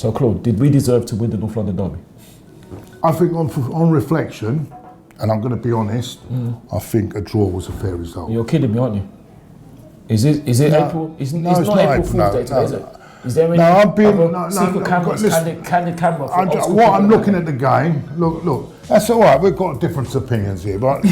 So, Claude, did we deserve to win the North London derby? I think on reflection, and I'm going to be honest, I think a draw was a fair result. You're kidding me, aren't you? Is it No, April? It's no, not it's April not Fool's April, Day today, no, is no. it? Is there any No, I'm being secret cameras, candid camera? For old school what I'm people? looking at the game. Look. That's all right. We've got different opinions here, but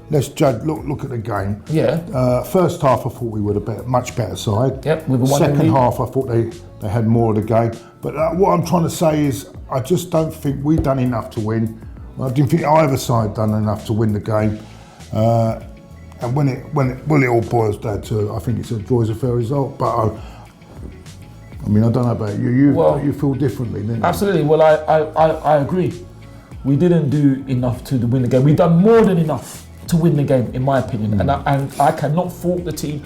let's judge. Look at the game. Yeah. First half, I thought we were the much better side. Yep. With a 1-0 Second lead. half, I thought they had more of the game. But what I'm trying to say is, I just don't think we've done enough to win. I didn't think either side done enough to win the game. And when it all boils down to, I think it's a draw is a fair result. But I mean, I don't know about you. You feel differently, didn't you? Absolutely. Well, I agree. We didn't do enough to win the game. We've done more than enough to win the game, in my opinion. And I cannot fault the team.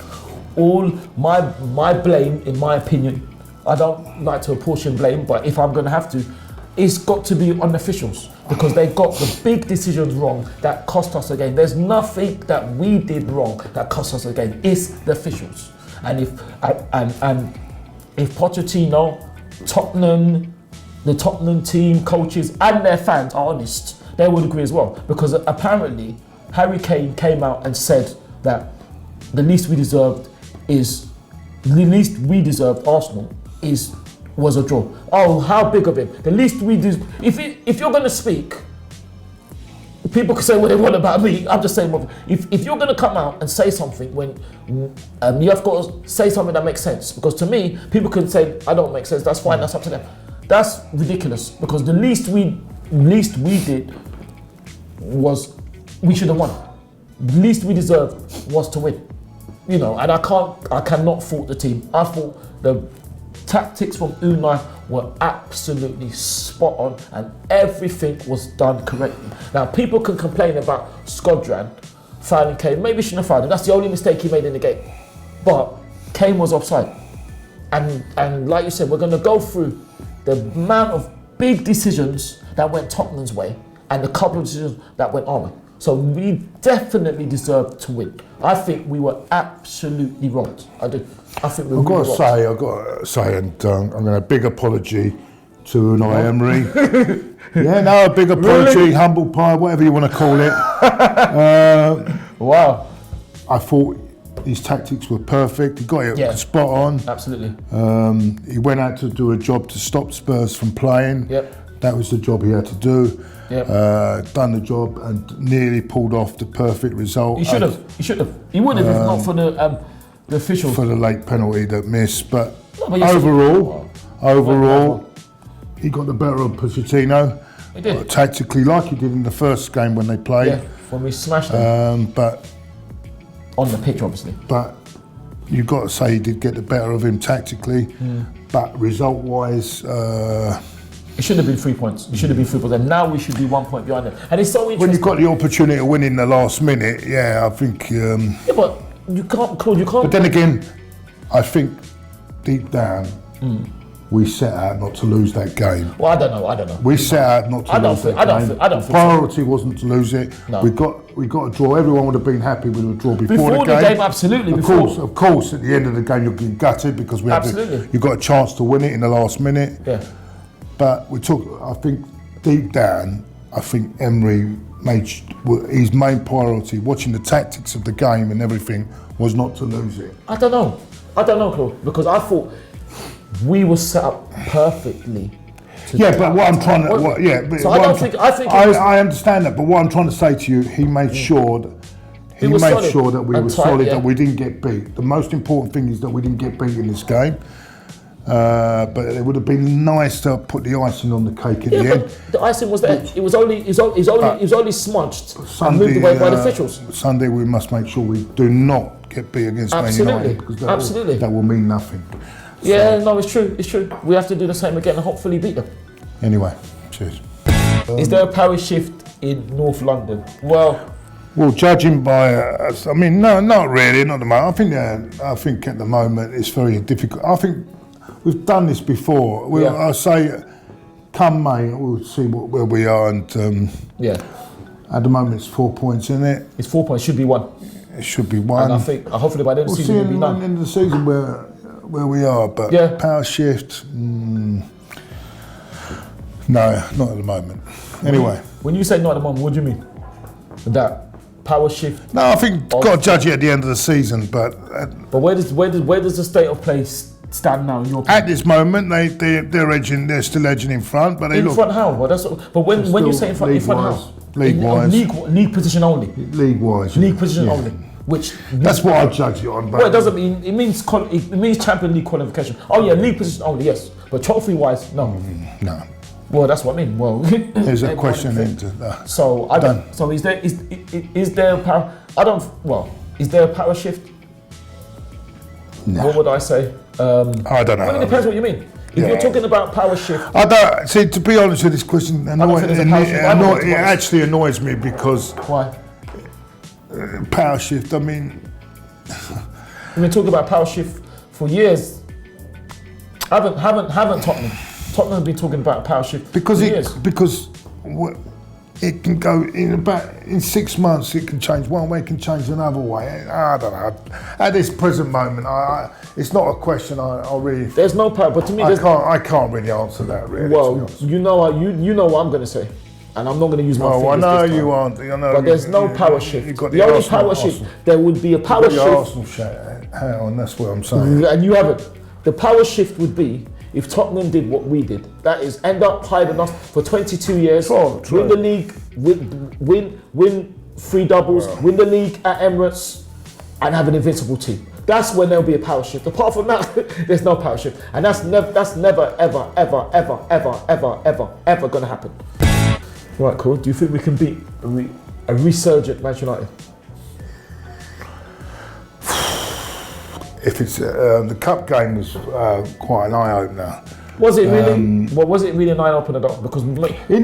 All my blame, in my opinion, I don't like to apportion blame, but if I'm going to have to, it's got to be on the officials, because they got the big decisions wrong that cost us a game. There's nothing that we did wrong that cost us a game. It's the officials. And if Pochettino, Tottenham, the Tottenham team, coaches and their fans are honest, they would agree as well. Because apparently Harry Kane came out and said that the least we deserved, Arsenal, was a draw. Oh, how big of him. The least we do. If you're going to speak, people can say what they want about me. I'm just saying, if you're going to come out and say something, when you have got to say something that makes sense. Because to me, people can say I don't make sense. That's fine. That's up to them. That's ridiculous. Because the least we did was we should have won. The least we deserved was to win. You know, and I cannot fault the team. I thought the tactics from Unai were absolutely spot on and everything was done correctly. Now, people can complain about Skodran fouling Kane. Maybe he shouldn't have fouled him. That's the only mistake he made in the game. But Kane was offside. And like you said, we're going to go through the amount of big decisions that went Tottenham's way and the couple of decisions that went our way. So we definitely deserved to win. I think we were absolutely wrong. I do. I think we were really wrong. I've got to say, and I'm going to a big apology to Unai Emery. Yeah, no, a big apology, really? Humble pie, whatever you want to call it. Wow. I thought his tactics were perfect. He got it spot on. Absolutely. He went out to do a job to stop Spurs from playing. Yep. That was the job he had to do. Yep. Done the job and nearly pulled off the perfect result. He should have. He would have if not for the officials. For the late penalty that missed. But overall, he got the better of Pochettino. He did. Tactically, like he did in the first game when they played. Yeah, when we smashed them. But on the pitch, obviously. But you've got to say he did get the better of him tactically. But result-wise, it should have been 3 points. It should have been 3 points. And now we should be 1 point behind them. And it's so interesting. When you've got the opportunity to win in the last minute, I think. Yeah, but you can't, Claude. You can't. But then again, I think deep down, we set out not to lose that game. Well, I don't know. We set out not to lose that game. I don't think priority wasn't to lose it. No. We got a draw. Everyone would have been happy with a draw before the game. game. Absolutely. Of course, at the end of the game, you'll get gutted because you got a chance to win it in the last minute. Yeah. But I think deep down, Emery made his main priority, watching the tactics of the game and everything, was not to lose it. I don't know, Claude, because I thought we were set up perfectly. But what I'm trying to, So I understand that, but what I'm trying to say to you, he made sure that we were solid, that we didn't get beat. The most important thing is that we didn't get beat in this game. But it would have been nice to put the icing on the cake at the end. The icing was there. It was only smudged and moved away by the officials. Sunday we must make sure we do not get beat against Man United, because that will mean nothing. Yeah, no, it's true. We have to do the same again and hopefully beat them. Anyway, cheers. Is there a power shift in North London? Well, judging by, no, not really, not at the moment. I think at the moment it's very difficult. I think we've done this before. I'll say, come May, we'll see where we are. And at the moment it's 4 points, isn't it? It's 4 points. Should be one. It should be one. And I think hopefully by the end of the season we'll be done. At the end of the season where we are, but Yeah. power shift, no, not at the moment. Anyway. When you say not at the moment, what do you mean? That power shift? No, I think got to judge it at the end of the season, but But where does the state of play stand now in your opinion? at this moment they're edging, they're still edging in front, but they In look front how? Well, but when you say in front how? league-wise. League position only. League-wise. League position yeah. only. Which That's what I judge it on. But well, it doesn't mean it means Champions League qualification. Oh yeah, league position only, yes. But trophy-wise, no. no. Well, that's what I mean. Well, There's a question into that. So I don't. So is there a power? I don't. Well, is there a power shift? No. What would I say? I don't know. Well, it depends what you mean. If you're talking about power shift, I don't see. To be honest with this question, it actually annoys me because why? Power shift. I mean, We've been talking about power shift for years. Haven't Tottenham? Tottenham have been talking about power shift because for years. it can go in 6 months. It can change one way, it can change another way. I don't know. At this present moment, it's not a question. I really. There's no power, but to me, I can't really answer that. Really. Well, you know what I'm going to say, and I'm not going to use my fingers. I know this time. you aren't. I know. But there's no power shift. Got The only power shift, there would be a power shift. Arsenal hat on. That's what I'm saying. And you haven't. The power shift would be if Tottenham did what we did. That is, end up high enough for 22 years, True. win the league, win 3 doubles, win the league at Emirates, and have an invincible team. That's when there'll be a power shift. Apart from that, there's no power shift, and that's never, ever going to happen. Right, cool. Do you think we can beat a resurgent Manchester United? If it's the cup game was quite an eye opener. Was it really? Was it really an eye opener though? Because in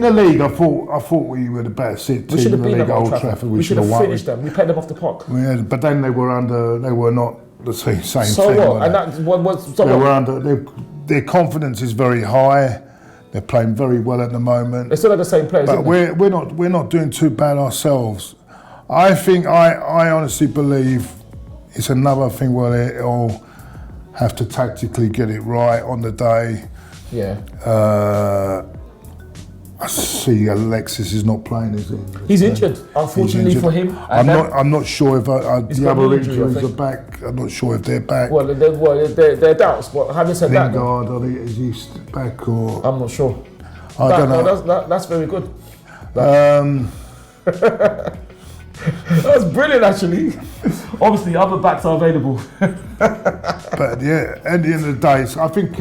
the league, I thought we were the best team we should in have the been league. at Old Trafford. We should have finished them. We played them off the park. Yeah, but then they were not the same So thing. what? And that was. They were under. Their confidence is very high. They're playing very well at the moment. They still have the same players. But we're not doing too bad ourselves. I think I honestly believe it's another thing where they'll have to tactically get it right on the day. Yeah. I see Alexis is not playing, is he? He's injured, unfortunately for him. I'm not sure if the other injuries are back. I'm not sure if they're back. Well, they're doubts. But having said that, Lingard, is he back or? I'm not sure. I don't know. That's very good. That's brilliant, actually. Obviously, other backs are available. But yeah, at the end of the day, I think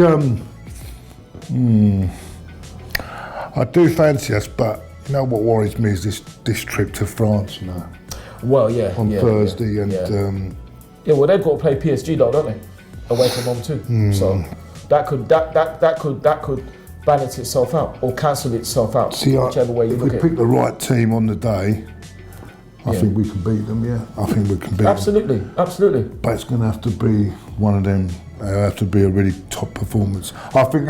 I do fancy us. But you know what worries me is this trip to France. You know, Well, yeah. on Thursday and. Yeah, well, they've got to play PSG though, don't they? Away from home too. So that could balance itself out or cancel itself out. See, whichever way you if look we at pick it. the right team on the day, I think we can beat them. Yeah, I think we can beat them. Absolutely. But it's going to have to be one of them. It'll have to be a really top performance. I think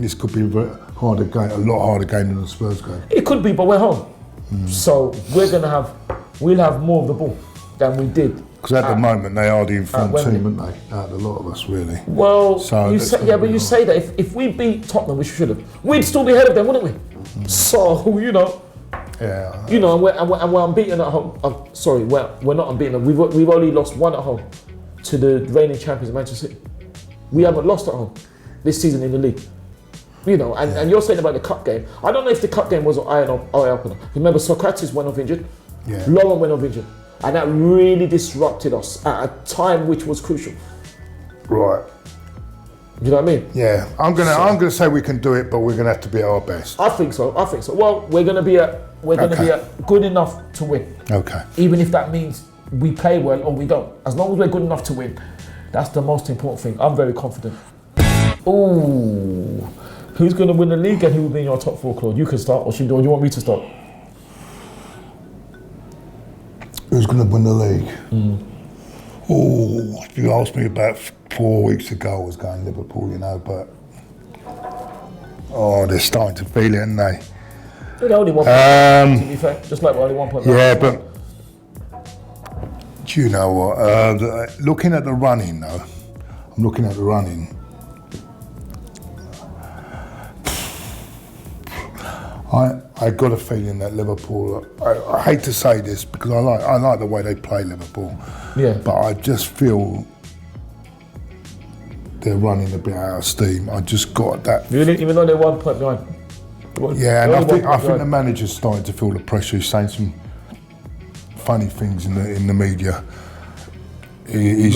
this could be a lot harder game than the Spurs game. It could be, but we're home, so we'll have more of the ball than we did. Because at the moment they are the informed team, aren't they? Out of a lot of us, really. Well, so you say that if we beat Tottenham, which we should have, we'd still be ahead of them, wouldn't we? So Yeah. and we're unbeaten at home. We're not unbeaten. We've only lost 1 at home to the reigning champions, Manchester City. We haven't lost at home this season in the league. And you're saying about the cup game. I don't know if the cup game was an eye opener. Remember, Socrates went off injured. Yeah. Lauren went off injured. And that really disrupted us at a time which was crucial. Right. You know what I mean? Yeah. I'm gonna say we can do it, but we're gonna have to be at our best. I think so. Well, we're gonna be good enough to win. Okay. Even if that means we play well or we don't. As long as we're good enough to win, that's the most important thing. I'm very confident. Ooh. Who's gonna win the league and who will be in your top 4, Claude? You can start, or do you want me to start? Who's going to win the league? Oh, you asked me about 4 weeks ago. I was going Liverpool, but they're starting to feel it, aren't they? They're only 1 point. To be fair, just like we're only 1 point. Yeah, but do you know what? Looking at the running though, I'm looking at the running. I got a feeling that Liverpool. I hate to say this because I like the way they play Liverpool. Yeah. But I just feel they're running a bit out of steam. I just got that. Really, even though they're 1 point behind. Yeah, and I think the manager's starting to feel the pressure. He's saying some funny things in the media. He's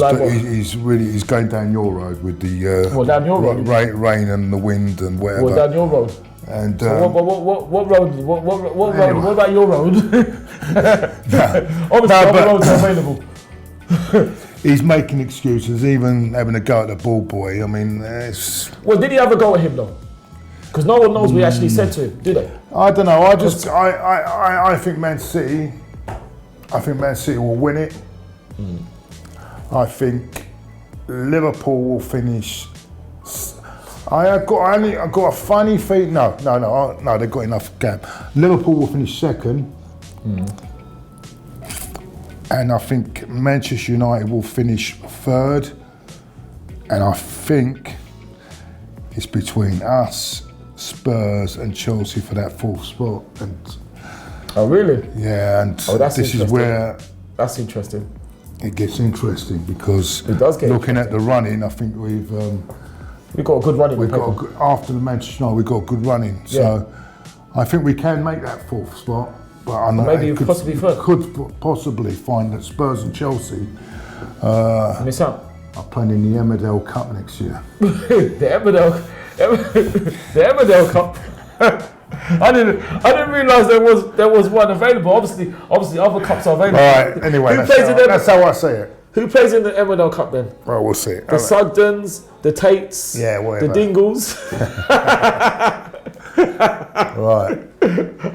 going down your road with the down your road? rain and the wind and whatever. Well, down your road. And so what road? What road? What about your road? Obviously, other roads are available. He's making excuses, even having a go at the ball boy. I mean, it's... Well, did he have a go at him though? Because no one knows what he actually said to him, did they? I don't know. I think Man City. I think Man City will win it. I think Liverpool will finish. I got a funny feeling. No. They've got enough gap. Liverpool will finish second, and I think Manchester United will finish third. And I think it's between us, Spurs, and Chelsea for that fourth spot. And oh, really? Yeah, and this is where that's interesting. It gets interesting because it does get looking at the running, I think we've got a good running. After the Manchester United, we've got a good running. So I think we can make that fourth spot. But I know maybe possibly third. Could possibly find that Spurs and Chelsea miss out. Are playing in the Emmerdale Cup next year. The Emmerdale Cup. I didn't realise there was one available. Obviously other cups are available. All right. Anyway, that's how I say it. Who plays in the Emmerdale Cup then? Well, we'll see. The Sugdens, the Tates, whatever. The Dingles. Right.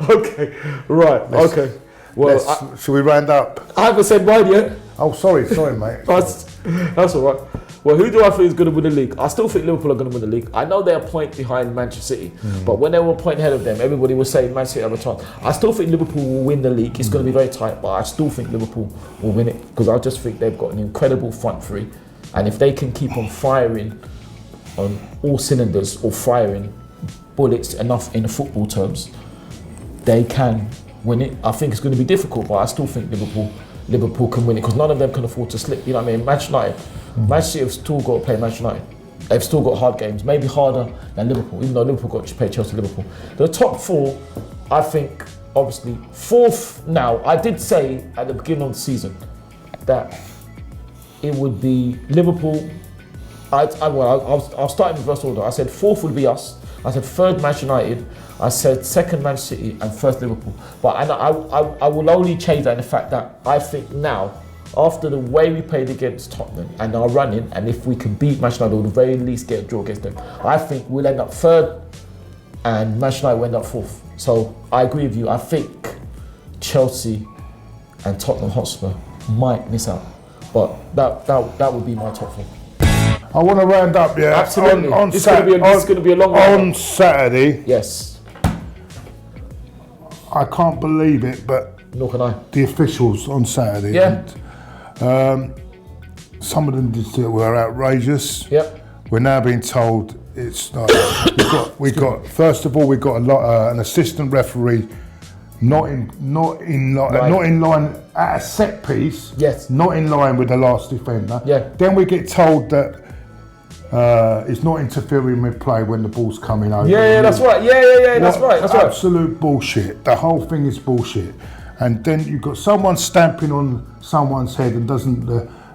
Okay. Right. Okay. Well, should we round up? I haven't said mine yet. Oh, sorry, mate. That's all right. Well, who do I think is going to win the league? I still think Liverpool are going to win the league. I know they're a point behind Manchester City, but when they were a point ahead of them, everybody was saying Man City have a chance. I still think Liverpool will win the league. It's going to be very tight, but I still think Liverpool will win it because I just think they've got an incredible front three, and if they can keep on firing on all cylinders or firing bullets enough in football terms, they can win it. I think it's going to be difficult, but I still think Liverpool can win it because none of them can afford to slip. You know what I mean? Manchester United, Manchester City have still got to play Manchester United. They've still got hard games, maybe harder than Liverpool, even though Liverpool got to play Chelsea, Liverpool. The top four, I think, obviously, fourth now. I did say at the beginning of the season that it would be Liverpool. I'll start in reverse order. I said fourth would be us. I said third Manchester United. I said second Manchester City and first Liverpool. But I will only change that in the fact that I think now, after the way we played against Tottenham and our running, and if we can beat Manchester United or at the very least get a draw against them, I think we'll end up third and Manchester United will end up fourth. So I agree with you. I think Chelsea and Tottenham Hotspur might miss out. But that would be my top four. I want to round up, yeah. Absolutely. It's going to be a long round. On Saturday. Yes. I can't believe it, but nor can I. The officials on Saturday. Yeah. And, some of them were outrageous. Yep. We're now being told it's not. we got. First of all, we got an assistant referee not in line at a set piece. Yes. Not in line with the last defender. Yeah. Then we get told that it's not interfering with play when the ball's coming over. Yeah, that's right. Yeah, that's right. Absolute bullshit. The whole thing is bullshit. And then you've got someone stamping on someone's head and doesn't.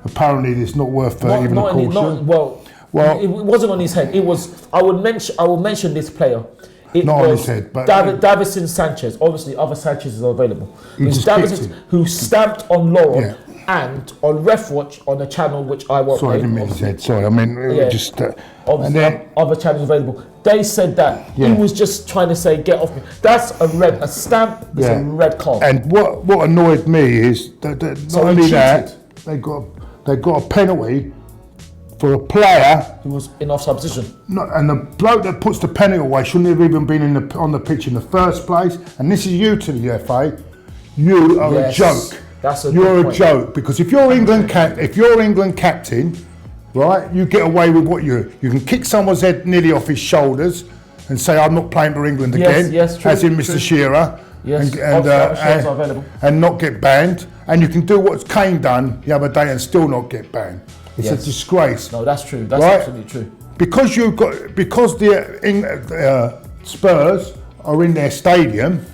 Apparently, it's not worth even a caution. Well, it wasn't on his head. It was. I will mention this player. It not was on his head, but Davison Sanchez. Obviously, other Sanchez's are available. It was Davison who stamped on Laurent and on Ref Watch on a channel which I won't. Sorry, I didn't mean his head. Sorry, I mean just. And then other channels available. They said that he was just trying to say, "Get off me." That's a stamp. Is a red card. And what annoyed me is that not only that they got a penalty for a player who was in offside position. And the bloke that puts the penalty away shouldn't have even been on the pitch in the first place. And this is you to the FA. You are a joke. That's a You're a joke because if you're England captain right? You get away with what you can kick someone's head nearly off his shoulders and say, I'm not playing for England again, true, as in Mr. Shearer, Yes, and not get banned. And you can do what Kane done the other day and still not get banned. It's a disgrace. No, that's true. That's right? absolutely true. Because the Spurs are in their stadium,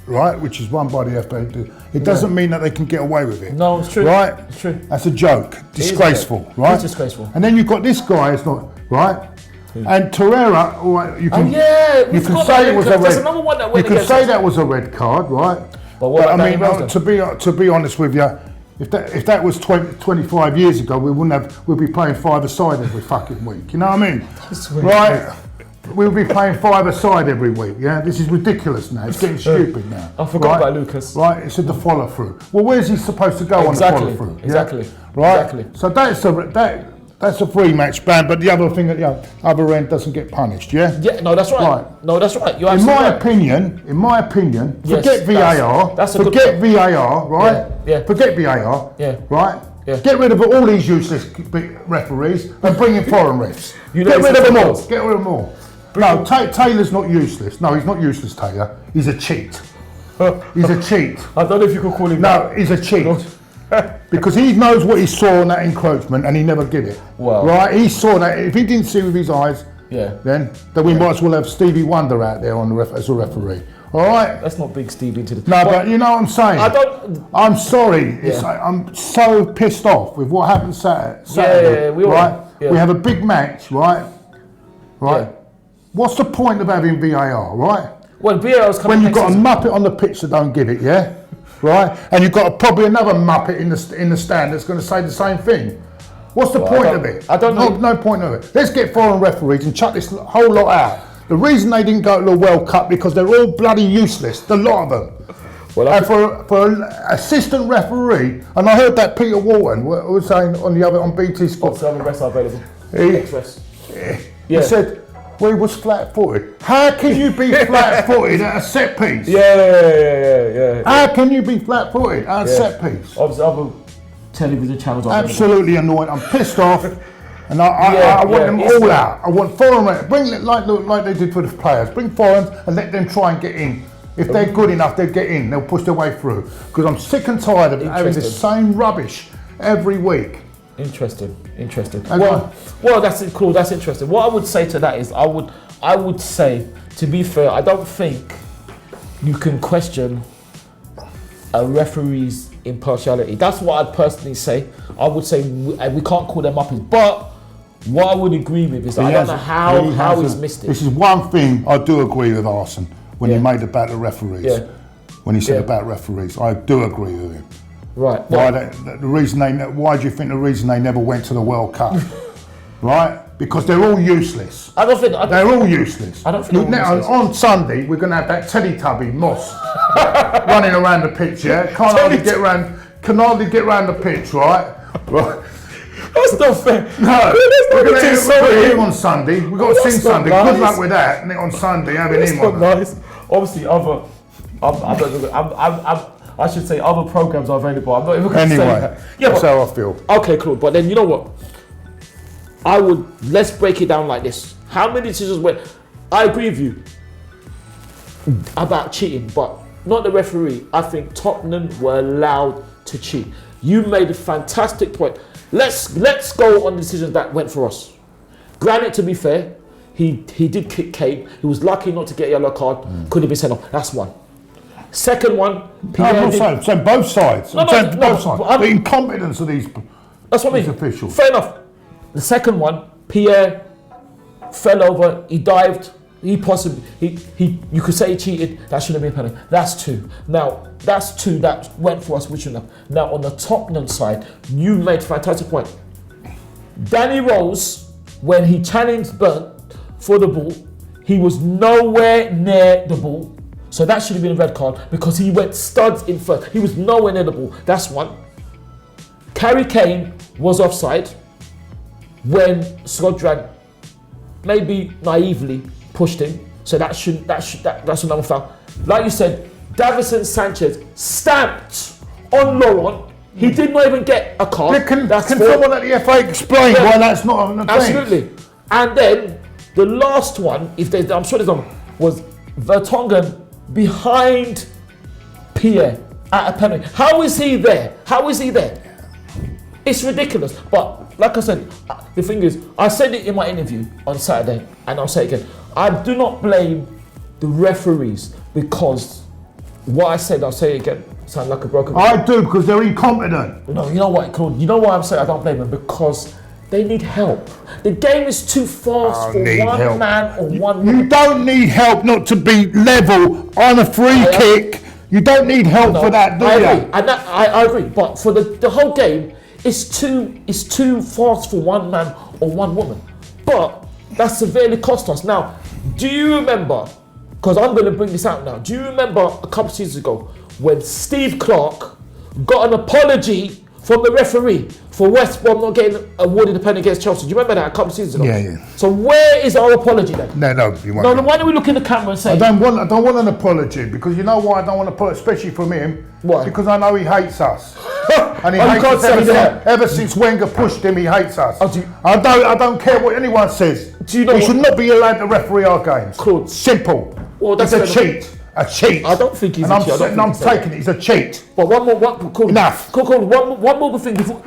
right, which is run by the AFTV, it doesn't mean that they can get away with it. No, it's true. Right? It's true. That's a joke. Disgraceful, right? It's disgraceful. And then you've got this guy, it's not, right? And Torreira, you can, you can say it was a red. There's another one that went you can against say us. that was a red card, right? But what about I mean, Danny Rose, to be honest with you, if that was 25 years ago, we'd be playing five-a-side every fucking week. You know what I mean? Right? We'll be playing five-a-side every week. Yeah, this is ridiculous now. It's getting stupid now. I forgot about Lucas. Right, it's the follow through. Well, where's he supposed to go on the follow through? Exactly. Right. Exactly. So that's a free match ban, but the other thing at the other end doesn't get punished. Yeah. Yeah. No, that's right. No, that's right. You're in my opinion, yes, forget VAR. Forget VAR. Right. Yeah. Forget VAR. Yeah. Right. Yeah. Get rid of all these useless referees and bring in foreign refs. Get rid of them all. Get rid of them all. No, Taylor's not useless. No, he's not useless, Taylor. He's a cheat. He's a cheat. I don't know if you could call him that. No, he's a cheat. Because he knows what he saw in that encroachment and he never did it. Wow. Right? He saw that. If he didn't see with his eyes, then we might as well have Stevie Wonder out there on as a referee. All right? Let's not bring Stevie into the... No, but you know what I'm saying? I'm sorry. I'm so pissed off with what happened Saturday. We have a big match, right? Right? Yeah. What's the point of having VAR, right? Well, VAR is coming when you've got a muppet on the pitch that don't get it, yeah? Right? And you've got probably another muppet in the stand that's going to say the same thing. What's the point of it? I don't know. No point of it. Let's get foreign referees and chuck this whole lot out. The reason they didn't go to the World Cup because they're all bloody useless, the lot of them. Well, and for an assistant referee, and I heard that Peter Walton was saying on BT Sports. Other refs are available. He said, well, he was flat-footed. How can you be flat-footed at a set piece? Yeah. How can you be flat-footed at a set piece? Obviously, other television channels are absolutely annoyed. I'm pissed off, and I want them all out. I want foreign, bring it like they did for the players. Bring foreigners and let them try and get in. If they're good enough, they'll get in. They'll push their way through. Because I'm sick and tired of having the same rubbish every week. Interesting. Well, that's cool. That's interesting. What I would say to that is, I would say, to be fair, I don't think you can question a referee's impartiality. That's what I'd personally say. I would say we can't call them up. But what I would agree with is I don't know how he's missed it. This is one thing I do agree with Arsene when he made about the referees. Yeah. When he said about referees, I do agree with him. Right. Why do you think the reason they never went to the World Cup? Right? Because they're all useless. They're all useless. I don't think on Sunday we're going to have that Teletubby Moss running around the pitch. Yeah, can hardly get around the pitch. Right. That's not fair. No, we're going to have him on Sunday. We've got to sing Sunday. Nice. Good luck with that. And on Sunday having him on. Nice. Obviously, I should say other programs are available. I'm not even going to say that. Yeah, that's how I feel. Okay, cool. But then you know what? Let's break it down like this. How many decisions went? I agree with you about cheating, but not the referee. I think Tottenham were allowed to cheat. You made a fantastic point. Let's go on the decisions that went for us. Granted, to be fair, he did kick Kane. He was lucky not to get a yellow card. Could have been sent off. That's one. Second one, I'm saying both sides. Both sides. The incompetence of these. That's what I mean. Officials. Fair enough. The second one, Pierre fell over. He dived. You could say he cheated. That shouldn't have been a penalty. That's two. Now that's two that went for us. We shouldn't have. Now on the Tottenham side, you made a fantastic point. Danny Rose, when he challenged Burnt for the ball, he was nowhere near the ball. So that should have been a red card because he went studs in first. He was nowhere near the ball. That's one. Harry Kane was offside when Skodran maybe naively pushed him. So that's another foul. Like you said, Davison Sanchez stamped on Laurent He did not even get a card. Can That's someone at the FA explain why that's not an offence? Absolutely. And then the last one, I'm sure there's one, was Vertonghen behind Pierre at a penalty. How is he there? How is he there? It's ridiculous. But like I said, the thing is, I said it in my interview on Saturday, and I'll say it again. I do not blame the referees because what I said, I'll say it again. Sound like a broken record. I do, because they're incompetent. No, you know what, Claude? You know why I'm saying I don't blame them? Because they need help. The game is too fast for one man or one woman. You don't need help not to be level on a free kick. You don't need help for that, do you? I agree. But for the whole game, it's too fast for one man or one woman. But that severely cost us. Now, do you remember, because I'm going to bring this out now, do you remember a couple of seasons ago when Steve Clark got an apology from the referee for West Brom not getting awarded a penalty against Chelsea? Do you remember that a couple of seasons ago? Yeah. So where is our apology then? No, you won't. No, then why don't we look in the camera and say... I don't want an apology, because you know why I don't want an apology, especially from him? Why? Because I know he hates us. And he you can't say that. ever since Wenger pushed him, he hates us. Oh, I don't care what anyone says. Do you know he should not be allowed to referee our games. Cool. Simple. Well, that's it's a cheat. A cheat. I don't think he's and a cheat. I'm taking it. It's a cheat. But one more. Cool. Enough. Cool. One more thing before